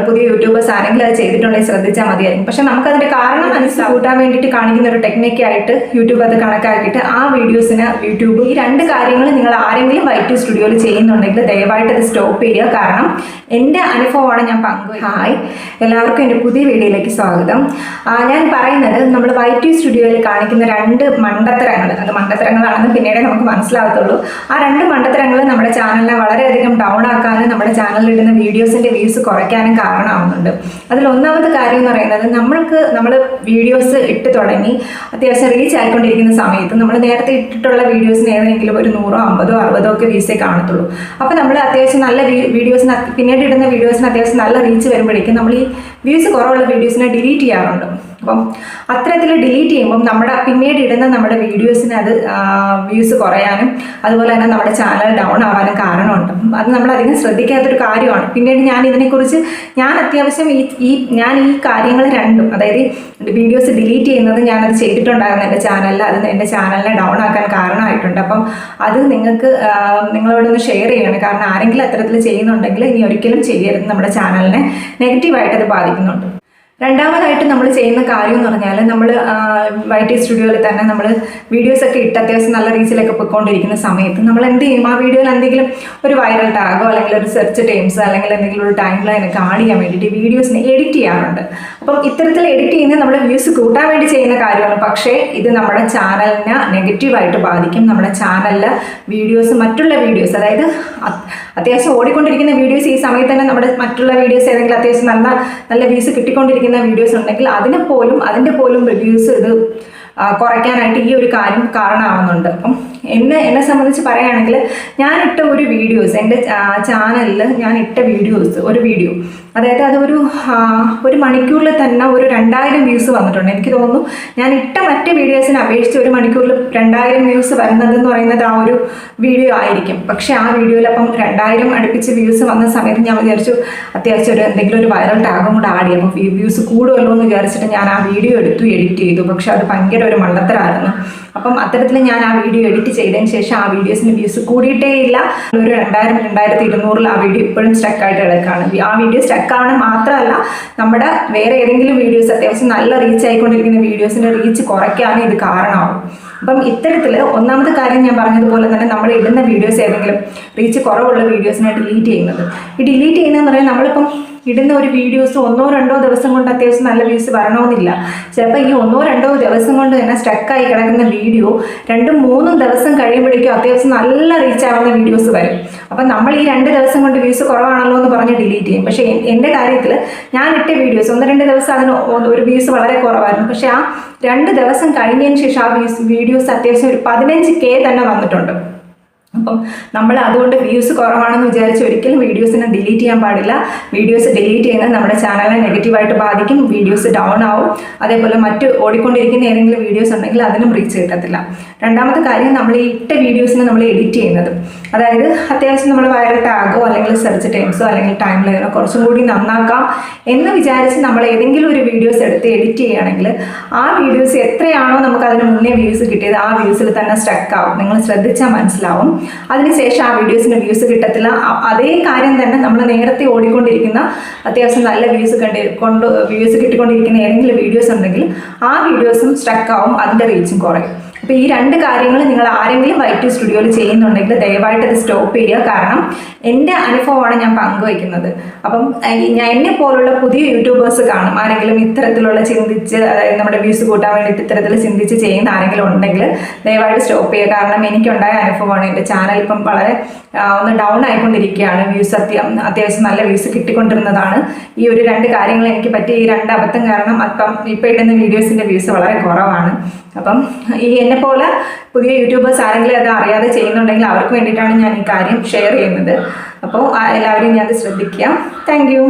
പുതിയ യൂട്യൂബേഴ്സ് ആരെങ്കിലും അത് ചെയ്തിട്ടുണ്ടെങ്കിൽ ശ്രദ്ധിച്ചാൽ മതിയായിരിക്കും. പക്ഷെ നമുക്കതിന്റെ കാരണം മനസ്സിലാക്കാൻ വേണ്ടിയിട്ട് കാണിക്കുന്ന ഒരു ടെക്നിക്കായിട്ട് യൂട്യൂബ് അത് കണക്കാക്കിയിട്ട് ആ വീഡിയോസിന് യൂട്യൂബ് ഈ രണ്ട് കാര്യങ്ങൾ നിങ്ങൾ ആരെങ്കിലും YT സ്റ്റുഡിയോയിൽ ചെയ്യുന്നുണ്ടെങ്കിൽ ദയവായിട്ട് അത് സ്റ്റോപ്പ് ചെയ്യുക. കാരണം എൻ്റെ അനുഭവമാണ് ഞാൻ ഹായ് എല്ലാവർക്കും എൻ്റെ പുതിയ വീഡിയോയിലേക്ക് സ്വാഗതം. ഞാൻ പറയുന്നത് നമ്മൾ YT സ്റ്റുഡിയോയിൽ കാണിക്കുന്ന രണ്ട് മണ്ടത്തരങ്ങൾ, അത് മണ്ടത്തരങ്ങളാണെന്ന് പിന്നീട് നമുക്ക് മനസ്സിലാകത്തുള്ളൂ. ആ രണ്ട് മണ്ടത്തരങ്ങൾ നമ്മുടെ ചാനലിനെ വളരെയധികം ഡൗൺ ആക്കാനും നമ്മുടെ ചാനലിൽ ഇടുന്ന വീഡിയോസിൻ്റെ വ്യൂസ് കുറയ്ക്കാനും കാരണമാവുന്നുണ്ട്. അതിൽ ഒന്നാമത്തെ കാര്യം എന്ന് പറയുന്നത്, നമ്മൾ വീഡിയോസ് ഇട്ട് തുടങ്ങി അത്യാവശ്യം റീച്ച് ആയിക്കൊണ്ടിരിക്കുന്ന സമയത്ത് നമ്മൾ നേരത്തെ ഇട്ടിട്ടുള്ള വീഡിയോസിന് ഏതെങ്കിലും ഒരു 100, 50, 60 ഒക്കെ വ്യൂസേ കാണത്തുള്ളൂ. അപ്പോൾ നമ്മൾ അത്യാവശ്യം നല്ല വീഡിയോസിന് പിന്നീട് ഇടുന്ന വീഡിയോസിന് അത്യാവശ്യം നല്ല റീച്ച് വരുമ്പോഴേക്കും നമ്മൾ ഈ വ്യൂസ് കുറവുള്ള വീഡിയോസിനെ ഡിലീറ്റ് ചെയ്യാറുണ്ട്. അപ്പം അത്തരത്തിൽ ഡിലീറ്റ് ചെയ്യുമ്പം പിന്നീട് ഇടുന്ന നമ്മുടെ വീഡിയോസിന് അത് വ്യൂസ് കുറയാനും അതുപോലെ തന്നെ നമ്മുടെ ചാനൽ ഡൗൺ ആവാനും കാരണമുണ്ട്. അത് നമ്മൾ അധികം ശ്രദ്ധിക്കാത്തൊരു കാര്യമാണ്. പിന്നീട് ഞാൻ ഇതിനെക്കുറിച്ച് അത്യാവശ്യം ഞാൻ ഈ കാര്യങ്ങൾ രണ്ടും, അതായത് വീഡിയോസ് ഡിലീറ്റ് ചെയ്യുന്നത് ഞാനത് ചെയ്തിട്ടുണ്ടായിരുന്നു എൻ്റെ ചാനലിൽ. അത് എൻ്റെ ചാനലിനെ ഡൗൺ ആക്കാൻ കാരണമായിട്ടുണ്ട്. അപ്പം അത് നിങ്ങളോടൊന്ന് ഷെയർ ചെയ്യണം. കാരണം ആരെങ്കിലും അത്തരത്തിൽ ചെയ്യുന്നുണ്ടെങ്കിൽ ഇനി ഒരിക്കലും ചെയ്യരുത്. നമ്മുടെ ചാനലിനെ നെഗറ്റീവായിട്ട് അത് ബാധിക്കുന്നുണ്ട്. രണ്ടാമതായിട്ട് നമ്മൾ ചെയ്യുന്ന കാര്യം എന്ന് പറഞ്ഞാൽ, നമ്മൾ YT സ്റ്റുഡിയോയിൽ തന്നെ നമ്മൾ വീഡിയോസൊക്കെ ഇട്ട് അത്യാവശ്യം നല്ല റീച്ചിലൊക്കെ പോയിക്കൊണ്ടിരിക്കുന്ന സമയത്ത് നമ്മൾ എന്ത് ചെയ്യും, ആ വീഡിയോയിൽ എന്തെങ്കിലും ഒരു വൈറൽ ടാഗോ അല്ലെങ്കിൽ ഒരു സെർച്ച് ടേംസ് അല്ലെങ്കിൽ എന്തെങ്കിലും ഒരു ടൈം ലൈനൊക്കെ ആഡ് ചെയ്യാൻ വേണ്ടിയിട്ട് വീഡിയോസിനെ എഡിറ്റ് ചെയ്യാറുണ്ട്. അപ്പം ഇത്തരത്തിൽ എഡിറ്റ് ചെയ്യുന്നത് നമ്മൾ വ്യൂസ് കൂട്ടാൻ വേണ്ടി ചെയ്യുന്ന കാര്യമാണ്. പക്ഷേ ഇത് നമ്മുടെ ചാനലിനെ നെഗറ്റീവായിട്ട് ബാധിക്കും. നമ്മുടെ ചാനലിൽ വീഡിയോസ്, മറ്റുള്ള വീഡിയോസ്, അതായത് അത്യാവശ്യം ഓടിക്കൊണ്ടിരിക്കുന്ന വീഡിയോസ് ഈ സമയത്ത് തന്നെ നമ്മുടെ മറ്റുള്ള വീഡിയോസ് ഏതെങ്കിലും അത്യാവശ്യം നല്ല വ്യൂസ് കിട്ടിക്കൊണ്ടിരിക്കുന്ന വീഡിയോസ് ഉണ്ടെങ്കിൽ അതിൻ്റെ പോലും റിവ്യൂസ് ഇത് കുറയ്ക്കാനായിട്ട് ഈ ഒരു കാര്യം കാരണമാവുന്നുണ്ട്. അപ്പം എന്നെ സംബന്ധിച്ച് പറയുകയാണെങ്കിൽ, ഞാനിട്ട ഒരു വീഡിയോസ്, എൻ്റെ ചാനലിൽ ഞാൻ ഇട്ട വീഡിയോസ്, ഒരു വീഡിയോ, അതായത് അതൊരു മണിക്കൂറിൽ തന്നെ ഒരു 2000 വ്യൂസ് വന്നിട്ടുണ്ട്. എനിക്ക് തോന്നുന്നു ഞാൻ ഇട്ട മറ്റ് വീഡിയോസിനെ അപേക്ഷിച്ച് ഒരു മണിക്കൂറിൽ 2000 വ്യൂസ് വരുന്നതെന്ന് പറയുന്നത് ആ ഒരു വീഡിയോ ആയിരിക്കും. പക്ഷേ ആ വീഡിയോയിൽ അപ്പം 2000 അടുപ്പിച്ച് വ്യൂസ് വന്ന സമയത്ത് ഞാൻ വിചാരിച്ചു അത്യാവശ്യം എന്തെങ്കിലും ഒരു വൈറൽ ടാഗും കൂടെ ആഡ് ചെയ്യും, അപ്പോൾ വ്യൂസ് കൂടുമല്ലോ എന്ന് വിചാരിച്ചിട്ട് ഞാൻ ആ വീഡിയോ എടുത്തു എഡിറ്റ് ചെയ്തു. പക്ഷെ അത് ഭയങ്കര ഒരു മണ്ടത്തരമായിരുന്നു. അപ്പം അത്തരത്തിൽ ഞാൻ ആ വീഡിയോ എഡിറ്റ് ചെയ്തതിന് ശേഷം ആ വീഡിയോസിന് വ്യൂസ് കൂടിയിട്ടേ ഇല്ല. ഒരു 2000, 2200 ആ വീഡിയോ ഇപ്പോഴും സ്റ്റക്കായിട്ട് കിടക്കുകയാണ്. ആ വീഡിയോ സ്റ്റക്കാവണം മാത്രമല്ല, നമ്മുടെ വേറെ ഏതെങ്കിലും വീഡിയോസ് അത്യാവശ്യം നല്ല റീച്ച് ആയിക്കൊണ്ടിരിക്കുന്ന വീഡിയോസിൻ്റെ റീച്ച് കുറയ്ക്കാനും ഇത് കാരണമാവും. അപ്പം ഇത്തരത്തിൽ ഒന്നാമത്തെ കാര്യം ഞാൻ പറഞ്ഞതുപോലെ തന്നെ നമ്മൾ ഇടുന്ന വീഡിയോസ് ഏതെങ്കിലും റീച്ച് കുറവുള്ള വീഡിയോസിനെ ഡിലീറ്റ് ചെയ്യുന്നത്. ഈ ഡിലീറ്റ് ചെയ്യുന്നതെന്ന് പറയുന്നത്, നമ്മളിപ്പം ഇടുന്ന ഒരു വീഡിയോസ് 1-2 ദിവസം കൊണ്ട് അത്യാവശ്യം നല്ല വ്യൂസ് വരണമെന്നില്ല. ചിലപ്പോൾ ഈ 1-2 ദിവസം കൊണ്ട് തന്നെ സ്റ്റക്കായി കിടക്കുന്ന വീഡിയോ 2-3 ദിവസം കഴിയുമ്പോഴേക്കും അത്യാവശ്യം നല്ല റീച്ച് ആവുന്ന വീഡിയോസ് വരും. അപ്പം നമ്മൾ ഈ 2 ദിവസം കൊണ്ട് വ്യൂസ് കുറവാണല്ലോ എന്ന് പറഞ്ഞ് ഡിലീറ്റ് ചെയ്യും. പക്ഷേ എൻ്റെ കാര്യത്തിൽ ഞാൻ ഇട്ട വീഡിയോസ് 1-2 ദിവസം അതിന് ഒരു വ്യൂസ് വളരെ കുറവായിരുന്നു. പക്ഷേ ആ 2 ദിവസം കഴിഞ്ഞതിന് ശേഷം ആ വീഡിയോസ് അത്യാവശ്യം ഒരു 15K തന്നെ വന്നിട്ടുണ്ട്. അപ്പം നമ്മൾ അതുകൊണ്ട് വ്യൂസ് കുറവാണെന്ന് വിചാരിച്ച് ഒരിക്കലും വീഡിയോസിനെ ഡിലീറ്റ് ചെയ്യാൻ പാടില്ല. വീഡിയോസ് ഡിലീറ്റ് ചെയ്യുന്നത് നമ്മുടെ ചാനലിനെ നെഗറ്റീവായിട്ട് ബാധിക്കും. വീഡിയോസ് ഡൗൺ ആവും. അതേപോലെ മറ്റ് ഓടിക്കൊണ്ടിരിക്കുന്ന ഏതെങ്കിലും വീഡിയോസ് ഉണ്ടെങ്കിൽ അതിനും റീച്ച് കിട്ടത്തില്ല. രണ്ടാമത്തെ കാര്യം, നമ്മൾ ഈ ഇട്ട വീഡിയോസിനെ നമ്മൾ എഡിറ്റ് ചെയ്യുന്നത്, അതായത് അത്യാവശ്യം നമ്മൾ വൈറൽ ടാഗോ അല്ലെങ്കിൽ സെർച്ച് ടൈംസോ അല്ലെങ്കിൽ ടൈം ലൈനോ കുറച്ചും കൂടി നന്നാക്കാം എന്ന് വിചാരിച്ച് നമ്മൾ ഏതെങ്കിലും ഒരു വീഡിയോസ് എടുത്ത് എഡിറ്റ് ചെയ്യുകയാണെങ്കിൽ ആ വീഡിയോസ് എത്രയാണോ നമുക്ക് അതിന് മുന്നേ വ്യൂസ് കിട്ടിയത് ആ വ്യൂസിൽ തന്നെ സ്റ്റക്ക് ആവും. നിങ്ങൾ ശ്രദ്ധിച്ചാൽ മനസ്സിലാവും. അതിനുശേഷം ആ വീഡിയോസിന് വ്യൂസ് കിട്ടത്തില്ല. അതേ കാര്യം തന്നെ നമ്മൾ നേരത്തെ ഓടിക്കൊണ്ടിരിക്കുന്ന അത്യാവശ്യം നല്ല വ്യൂസ് കിട്ടിക്കൊണ്ടിരിക്കുന്ന ഏതെങ്കിലും വീഡിയോസ് ഉണ്ടെങ്കിൽ ആ വീഡിയോസും സ്റ്റക്കാവും, അതിൻ്റെ റീച്ചും കുറയും. അപ്പോൾ ഈ രണ്ട് കാര്യങ്ങൾ നിങ്ങൾ ആരെങ്കിലും YT സ്റ്റുഡിയോയിൽ ചെയ്യുന്നുണ്ടെങ്കിൽ ദയവായിട്ട് അത് സ്റ്റോപ്പ് ചെയ്യുക. കാരണം എൻ്റെ അനുഭവമാണ് ഞാൻ പങ്കുവയ്ക്കുന്നത്. അപ്പം എന്നെ പോലുള്ള പുതിയ യൂട്യൂബേഴ്സ് കാണും, ആരെങ്കിലും ഇത്തരത്തിലുള്ള ചിന്തിച്ച്, അതായത് നമ്മുടെ വ്യൂസ് കൂട്ടാൻ വേണ്ടിയിട്ട് ഇത്തരത്തിൽ ചിന്തിച്ച് ചെയ്യുന്ന ആരെങ്കിലും ഉണ്ടെങ്കിൽ ദയവായിട്ട് സ്റ്റോപ്പ് ചെയ്യുക. കാരണം എനിക്കുണ്ടായ അനുഭവമാണ്. എൻ്റെ ചാനൽ ഇപ്പം വളരെ ഒന്ന് ഡൗൺ ആയിക്കൊണ്ടിരിക്കുകയാണ്. വ്യൂസ് അത്യാവശ്യം നല്ല വ്യൂസ് കിട്ടിക്കൊണ്ടിരുന്നതാണ്. ഈ ഒരു 2 കാര്യങ്ങൾ എനിക്ക് പറ്റിയ ഈ 2 അബദ്ധം കാരണം ഇപ്പം ഇടുന്ന വീഡിയോസിൻ്റെ വ്യൂസ് വളരെ കുറവാണ്. അപ്പം എന്നെപ്പോലെ പുതിയ യൂട്യൂബേഴ്സ് ആരെങ്കിലും അത് അറിയാതെ ചെയ്യുന്നുണ്ടെങ്കിൽ അവർക്ക് വേണ്ടിയിട്ടാണ് ഞാൻ ഈ കാര്യം ഷെയർ ചെയ്യുന്നത്. അപ്പോൾ എല്ലാവരും ഇനി അത് ശ്രദ്ധിക്കുക. Thank you.